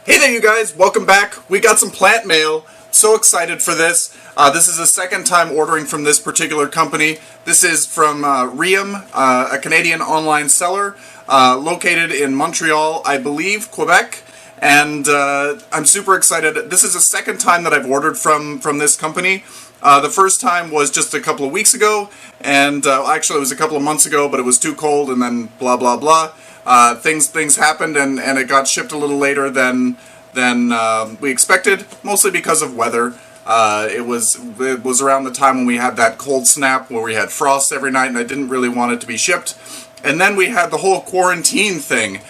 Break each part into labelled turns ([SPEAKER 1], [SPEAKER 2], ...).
[SPEAKER 1] Hey there you guys, welcome back. We got some plant mail. So excited for this. This is the second time ordering from this particular company. This is from Rium, a Canadian online seller located in Montreal, I believe, Quebec. And I'm super excited. This is the second time that I've ordered from this company. The first time was just a couple of weeks ago, and actually it was a couple of months ago, but it was too cold, and then blah blah blah. Things happened, and it got shipped a little later than we expected, mostly because of weather. It was around the time when we had that cold snap where we had frost every night, and I didn't really want it to be shipped. And then we had the whole quarantine thing.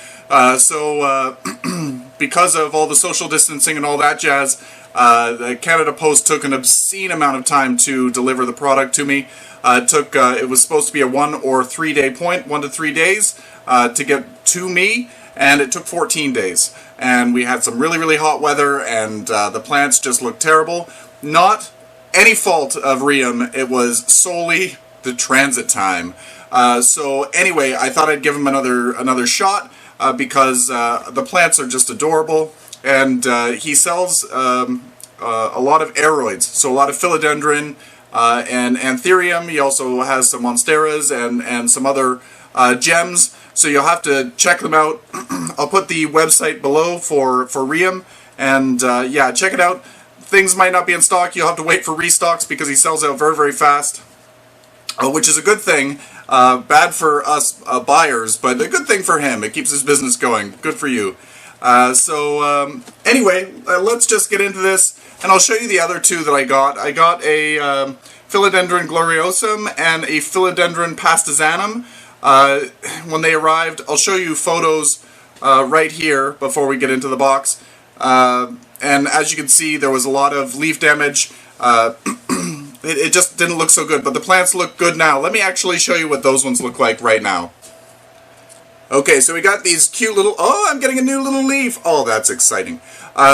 [SPEAKER 1] Because of all the social distancing and all that jazz, the Canada Post took an obscene amount of time to deliver the product to me. It was supposed to be a 1 or 3 day point, 1 to 3 days, to get to me, and it took 14 days. And we had some really hot weather, and the plants just looked terrible. Not any fault of Rium, it was solely the transit time. So anyway, I thought I'd give him another shot, because the plants are just adorable, and he sells a lot of aroids, so a lot of Philodendron and Anthurium. He also has some monsteras and some other gems, so you'll have to check them out. I'll put the website below for Rium, and yeah, check it out. Things might not be in stock, you'll have to wait for restocks because he sells out very fast, which is a good thing. Bad for us buyers, but a good thing for him. It keeps his business going. Good for you. Anyway, let's just get into this, and I'll show you the other two that I got. I got a Philodendron gloriosum and a Philodendron pastisanum. When they arrived, I'll show you photos right here before we get into the box. And as you can see, there was a lot of leaf damage. It just didn't look so good, but the plants look good now. Let me actually show you what those ones look like right now. Okay, so we got these cute little... Oh, I'm getting a new little leaf! Oh, that's exciting.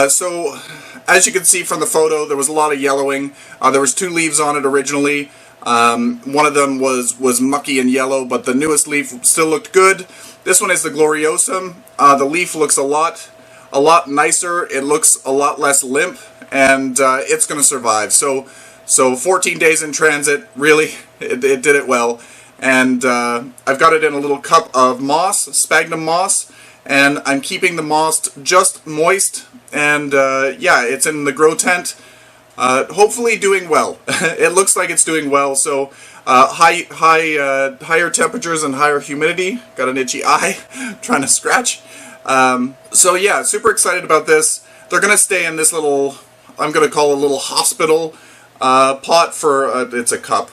[SPEAKER 1] So, as you can see from the photo, there was a lot of yellowing. There was 2 leaves on it originally. One of them was mucky and yellow, but the newest leaf still looked good. This one is the gloriosum. The leaf looks a lot nicer. It looks a lot less limp, and it's going to survive. So 14 days in transit, really, it did it well. And I've got it in a little cup of moss, sphagnum moss, and I'm keeping the moss just moist. And yeah, it's in the grow tent, hopefully doing well. It looks like it's doing well. So higher temperatures and higher humidity. Got an itchy eye, trying to scratch. So yeah, super excited about this. They're gonna stay in this little, I'm gonna call it a little hospital pot for, it's a cup,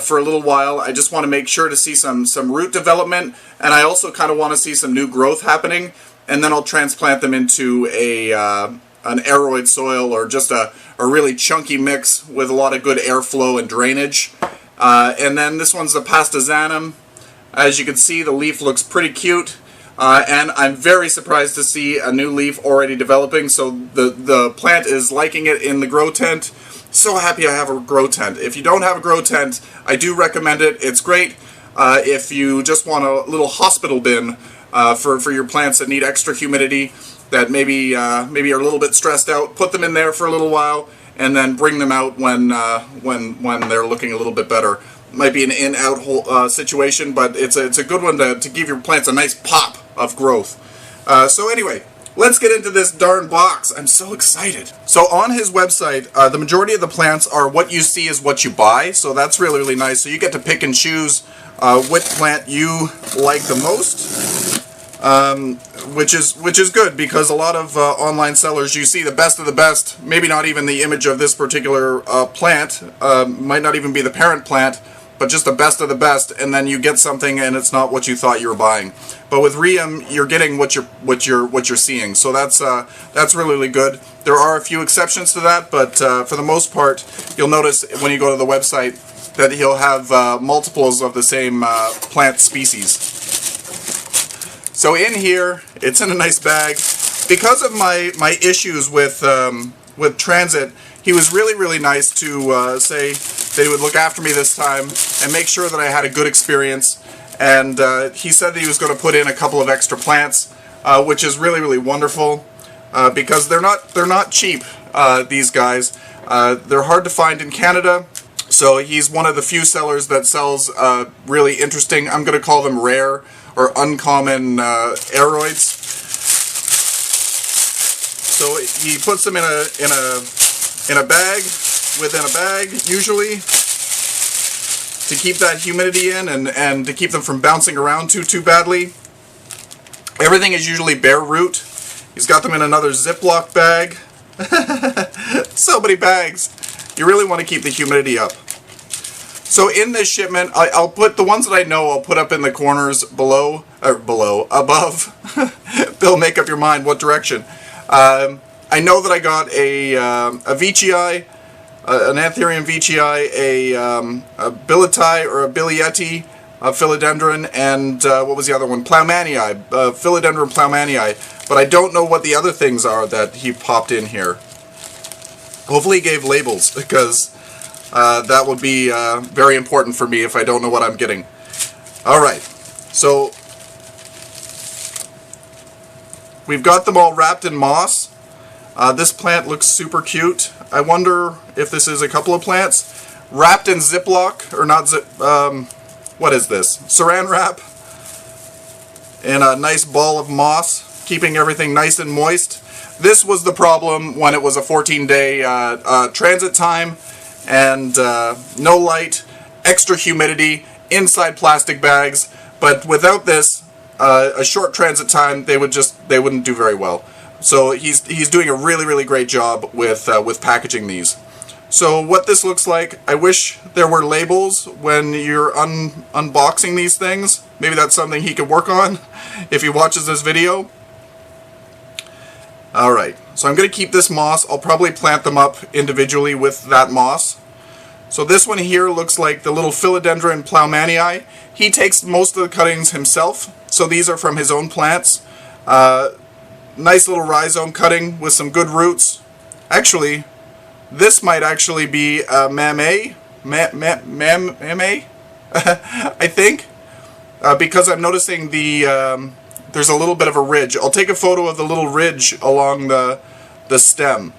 [SPEAKER 1] for a little while. I just want to make sure to see some root development, and I also kind of want to see some new growth happening, and then I'll transplant them into an aroid soil, or just a really chunky mix with a lot of good airflow and drainage. And then this one's the pastisanum. As you can see, the leaf looks pretty cute. And I'm very surprised to see a new leaf already developing, so the plant is liking it in the grow tent. So happy I have a grow tent. If you don't have a grow tent, I do recommend it. It's great if you just want a little hospital bin for your plants that need extra humidity, that maybe are a little bit stressed out. Put them in there for a little while, and then bring them out when they're looking a little bit better. Might be an in-out situation, but it's a good one to give your plants a nice pop of growth. So anyway, let's get into this darn box. I'm so excited. So on his website, the majority of the plants are what you see is what you buy, so that's really nice. So you get to pick and choose which plant you like the most, which is good, because a lot of online sellers, you see the best of the best, maybe not even the image of this particular plant, might not even be the parent plant, but just the best of the best, and then you get something and it's not what you thought you were buying. But with Rium, you're getting what you're seeing, so that's really good. There are a few exceptions to that, but for the most part, you'll notice when you go to the website that he'll have multiples of the same plant species. So in here, it's in a nice bag. Because of my issues with transit, he was really nice to say that he would look after me this time and make sure that I had a good experience. And he said that he was going to put in a couple of extra plants, which is really wonderful. because they're not cheap. These guys, they're hard to find in Canada. So he's one of the few sellers that sells really interesting, I'm going to call them rare or uncommon aeroids. So he puts them in a bag, within a bag usually, to keep that humidity in and to keep them from bouncing around too badly. Everything is usually bare root. He's got them in another Ziploc bag. So many bags. You really want to keep the humidity up. So in this shipment, I'll put the ones that I know, I'll put up in the corners above. Bill, make up your mind what direction. I know that I got a Veitchii, an Anthurium Veitchii, a Billeti or a Bilieti, a Philodendron, and what was the other one? Ploumanii, Philodendron Ploumanii. But I don't know what the other things are that he popped in here. Hopefully he gave labels, because that would be very important for me if I don't know what I'm getting. Alright, so we've got them all wrapped in moss. This plant looks super cute. I wonder if this is a couple of plants. Wrapped in Ziploc, or not zip, what is this? Saran wrap in a nice ball of moss, keeping everything nice and moist. This was the problem when it was a 14-day transit time, and no light, extra humidity, inside plastic bags. But without this, a short transit time, they wouldn't do very well. So he's doing a really great job with packaging these. So what this looks like, I wish there were labels when you're unboxing these things. Maybe that's something he could work on if he watches this video. Alright, so I'm going to keep this moss. I'll probably plant them up individually with that moss. So this one here looks like the little Philodendron Ploumanii. He takes most of the cuttings himself, so these are from his own plants. Nice little rhizome cutting with some good roots. Actually, this might actually be a Mamay, I think, because I'm noticing there's a little bit of a ridge. I'll take a photo of the little ridge along the stem.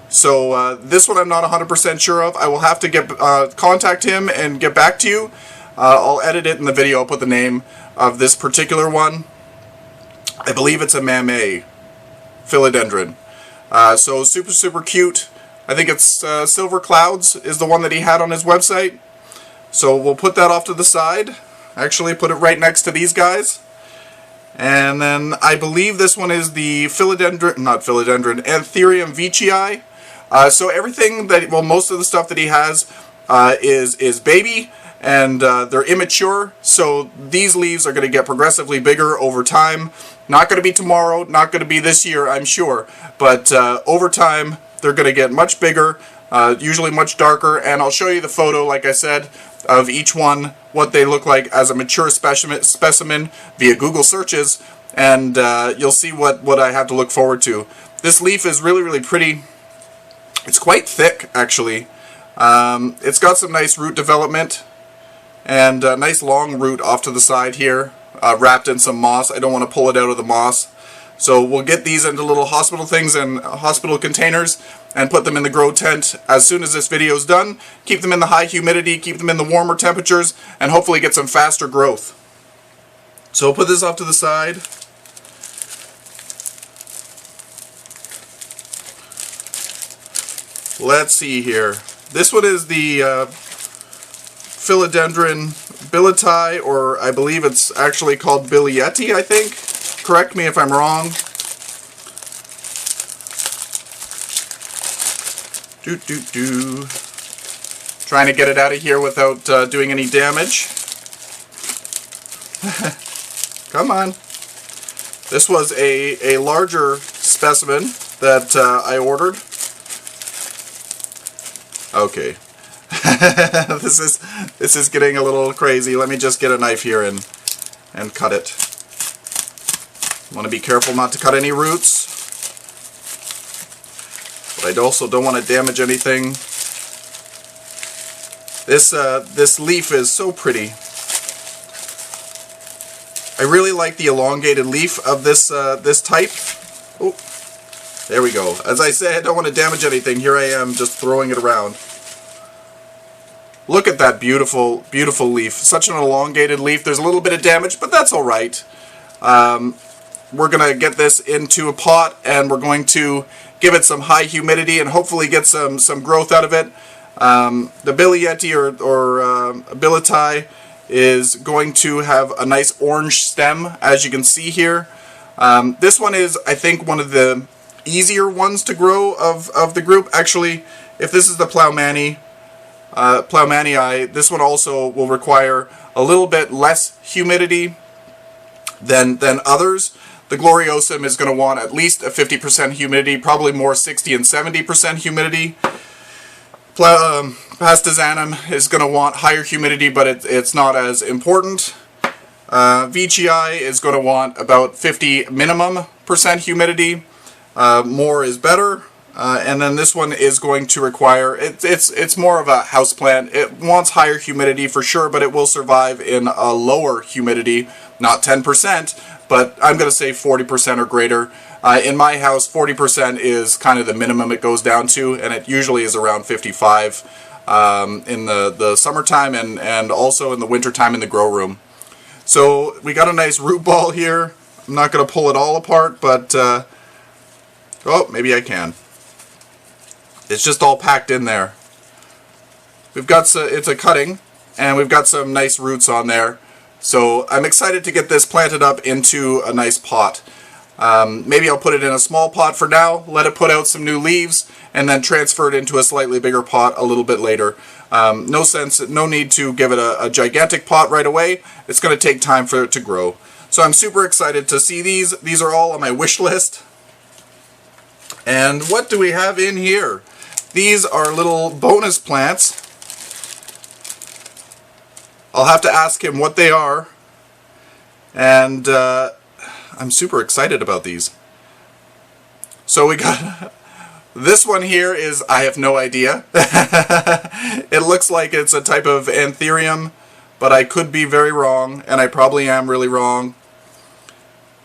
[SPEAKER 1] So this one I'm not 100% sure of. I will have to contact him and get back to you. I'll edit it in the video. I'll put the name of this particular one. I believe it's a Mamay Philodendron. So super cute. I think it's Silver Clouds is the one that he had on his website. So we'll put that off to the side. Actually put it right next to these guys. And then I believe this one is the Anthurium Veitchii. So everything that, well, most of the stuff that he has is baby, and they're immature. So these leaves are going to get progressively bigger over time. Not going to be tomorrow, not going to be this year, I'm sure. But over time, they're going to get much bigger, usually much darker. And I'll show you the photo, like I said, of each one, what they look like as a mature specimen via Google searches, and you'll see what I have to look forward to. This leaf is really pretty. It's quite thick, actually. It's got some nice root development, and a nice long root off to the side here, wrapped in some moss. I don't want to pull it out of the moss. So we'll get these into little hospital things and hospital containers and put them in the grow tent as soon as this video is done. Keep them in the high humidity, keep them in the warmer temperatures, and hopefully get some faster growth. So we'll put this off to the side. Let's see here. This one is the Philodendron Billeti, or I believe it's actually called Bilieti, I think. Correct me if I'm wrong. Trying to get it out of here without doing any damage. Come on. This was a larger specimen that I ordered. Okay. This is getting a little crazy. Let me just get a knife here and cut it. Want to be careful not to cut any roots, but I also don't want to damage anything. This leaf is so pretty. I really like the elongated leaf of this this type. Oh, There we go. As I say, I don't want to damage anything. Here I am just throwing it around. Look at that beautiful, beautiful leaf. Such an elongated leaf. There's a little bit of damage, but that's all right. We're going to get this into a pot, and we're going to give it some high humidity and hopefully get some growth out of it. The Billieti or Abilitai is going to have a nice orange stem, as you can see here. This one is, I think, one of the easier ones to grow of the group. Actually, if this is the Ploumanii, this one also will require a little bit less humidity than others. The Gloriosum is going to want at least a 50% humidity, probably more 60 and 70% humidity. Anam is going to want higher humidity, but it's not as important. Veitchii is going to want about 50 minimum percent humidity. More is better. And then this one is going to require, it's more of a house plant. It wants higher humidity for sure, but it will survive in a lower humidity, not 10%, but I'm going to say 40% or greater. In my house, 40% is kind of the minimum it goes down to, and it usually is around 55 in the summertime and also in the wintertime in the grow room. So we got a nice root ball here. I'm not going to pull it all apart, but oh, maybe I can. It's just all packed in there. We've got it's a cutting, and we've got some nice roots on there. So I'm excited to get this planted up into a nice pot. Maybe I'll put it in a small pot for now, let it put out some new leaves, and then transfer it into a slightly bigger pot a little bit later. No need to give it a gigantic pot right away. It's going to take time for it to grow. So I'm super excited to see these. These are all on my wish list. And what do we have in here? These are little bonus plants. I'll have to ask him what they are. And I'm super excited about these. So we got this one here is, I have no idea. It looks like it's a type of Anthurium, but I could be very wrong, and I probably am really wrong.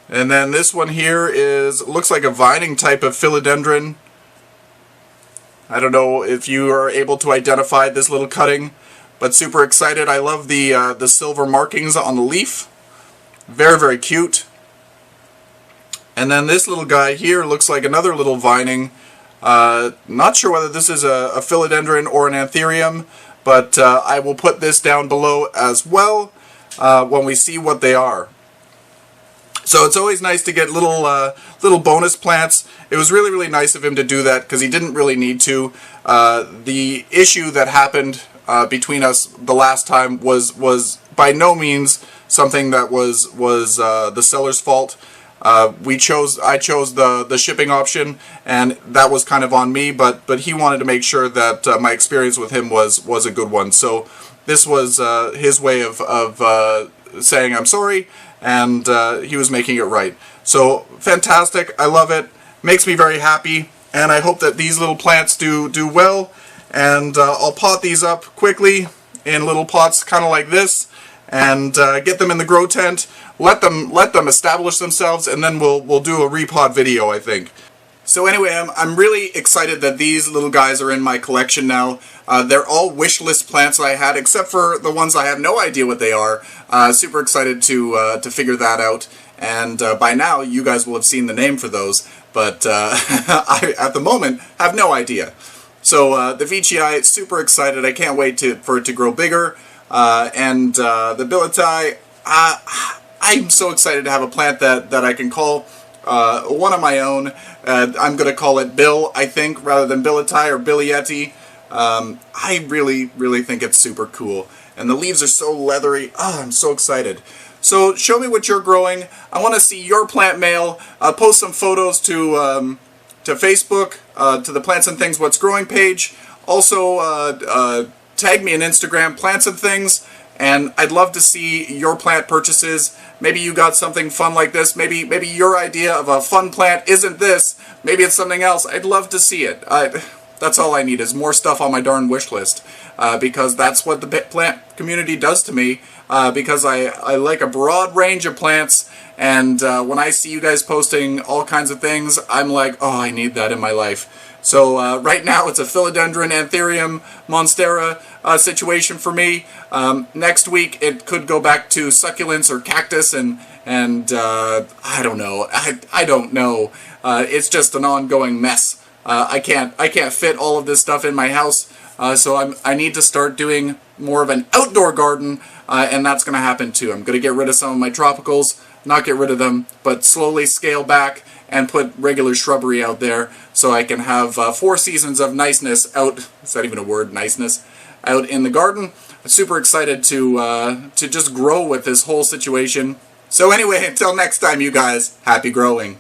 [SPEAKER 1] And then this one here looks like a vining type of Philodendron. I don't know if you are able to identify this little cutting, but super excited. I love the silver markings on the leaf. Very, very cute. And then this little guy here looks like another little vining. Not sure whether this is a Philodendron or an Anthurium, but I will put this down below as well when we see what they are. So it's always nice to get little bonus plants. It was really, really nice of him to do that because he didn't really need to. The issue that happened between us the last time was by no means something that was the seller's fault. I chose the shipping option, and that was kind of on me. But he wanted to make sure that my experience with him was a good one. So this was his way of saying I'm sorry. And he was making it right. So fantastic, I love it, makes me very happy, and I hope that these little plants do well. And I'll pot these up quickly in little pots kind of like this, and get them in the grow tent, let them establish themselves, and then we'll do a repot video, I think. So anyway, I'm really excited that these little guys are in my collection now. They're all wish list plants that I had, except for the ones I have no idea what they are. Super excited to figure that out. And by now, you guys will have seen the name for those. But I, at the moment, have no idea. So the Veitchii, super excited. I can't wait for it to grow bigger. And the Billieti, I'm so excited to have a plant that I can call one of my own. I'm going to call it Bill, I think, rather than Billieti or Billieti. I really, really think it's super cool. And the leaves are so leathery. Oh, I'm so excited. So show me what you're growing. I want to see your plant mail. Post some photos to Facebook, to the Plants and Things What's Growing page. Also, tag me on Instagram, Plants and Things. And I'd love to see your plant purchases. Maybe you got something fun like this. Maybe your idea of a fun plant isn't this. Maybe it's something else. I'd love to see it. That's all I need is more stuff on my darn wish list. Because that's what the community does to me, because I like a broad range of plants, and when I see you guys posting all kinds of things, I'm like, oh, I need that in my life. So right now it's a Philodendron, Anthurium, Monstera situation for me. Next week it could go back to succulents or cactus, and I don't know. I don't know. It's just an ongoing mess. I can't fit all of this stuff in my house, so I need to start doing more of an outdoor garden, and that's going to happen too. I'm going to get rid of some of my tropicals, not get rid of them, but slowly scale back and put regular shrubbery out there so I can have 4 seasons of niceness out. Is that even a word, niceness? Out in the garden. I'm super excited to just grow with this whole situation. So anyway, until next time, you guys, happy growing.